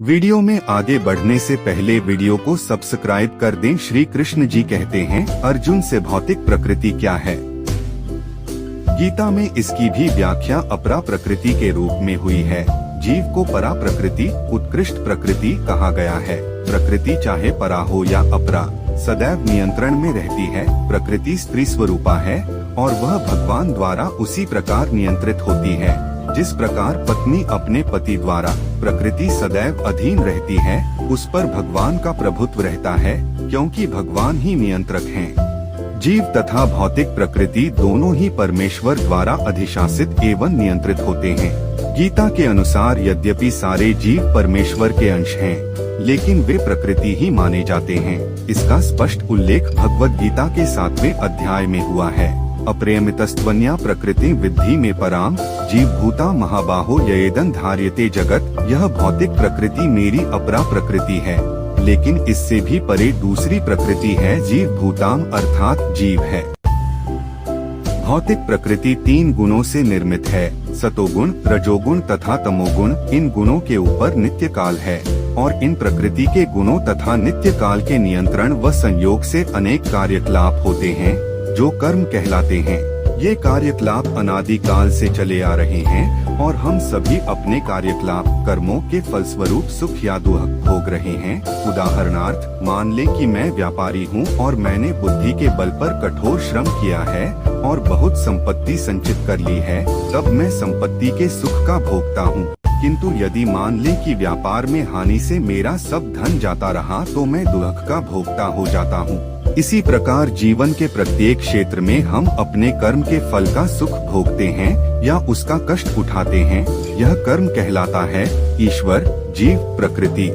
Video में आगे बढ़ने से पहले वीडियो को सब्सक्राइब कर दें। श्री कृष्ण जी कहते हैं, अर्जुन से भौतिक प्रकृति क्या है। गीता में इसकी भी व्याख्या अपरा प्रकृति के रूप में हुई है। जीव को परा प्रकृति, उत्कृष्ट प्रकृति कहा गया है। प्रकृति चाहे परा हो या अपरा, सदैव नियंत्रण में रहती है। प्रकृति स्त्री स्वरूपा है और वह भगवान द्वारा उसी प्रकार नियंत्रित होती है जिस प्रकार पत्नी अपने पति द्वारा। प्रकृति सदैव अधीन रहती है, उस पर भगवान का प्रभुत्व रहता है क्योंकि भगवान ही नियंत्रक हैं। जीव तथा भौतिक प्रकृति दोनों ही परमेश्वर द्वारा अधिशासित एवं नियंत्रित होते हैं। गीता के अनुसार यद्यपि सारे जीव परमेश्वर के अंश हैं, लेकिन वे प्रकृति ही माने जाते हैं। इसका स्पष्ट उल्लेख भगवद गीता के 7वें अध्याय में हुआ है। अप्रेमितस्त्वन्या प्रकृति विद्धि में पराम, जीव भूता महाबाहो ययेदं धार्यते जगत। यह भौतिक प्रकृति मेरी अपरा प्रकृति है, लेकिन इससे भी परे दूसरी प्रकृति है जीव भूताम अर्थात जीव है। भौतिक प्रकृति 3 गुणों से निर्मित है, सतोगुण, रजोगुण तथा तमोगुण। इन गुणों के ऊपर नित्य काल है और इन प्रकृति के गुणों तथा नित्य काल के नियंत्रण व संयोग से अनेक कार्यकलाप होते हैं जो कर्म कहलाते हैं। ये कार्यकलाप अनादिकाल से चले आ रहे हैं और हम सभी अपने कार्यकलाप कर्मों के फलस्वरूप सुख या दुख भोग रहे हैं। उदाहरणार्थ, मान लें कि मैं व्यापारी हूँ और मैंने बुद्धि के बल पर कठोर श्रम किया है और बहुत संपत्ति संचित कर ली है, तब मैं संपत्ति के सुख का भोगता हूँ। किंतु यदि मान लें कि व्यापार में हानि से मेरा सब धन जाता रहा तो मैं दुख का भोगता हो जाता हूँ। इसी प्रकार जीवन के प्रत्येक क्षेत्र में हम अपने कर्म के फल का सुख भोगते हैं या उसका कष्ट उठाते हैं। यह कर्म कहलाता है। ईश्वर, जीव, प्रकृति,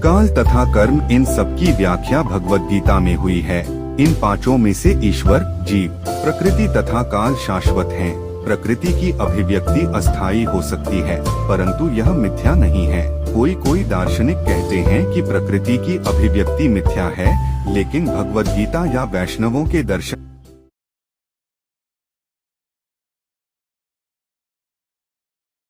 काल तथा कर्म, इन सब की व्याख्या भगवद गीता में हुई है। इन 5 में से ईश्वर, जीव, प्रकृति तथा काल शाश्वत हैं। प्रकृति की अभिव्यक्ति अस्थायी हो सकती है, परंतु यह मिथ्या नहीं है। कोई दार्शनिक कहते हैं कि प्रकृति की अभिव्यक्ति मिथ्या है, लेकिन भगवद गीता या वैष्णवों के दर्शन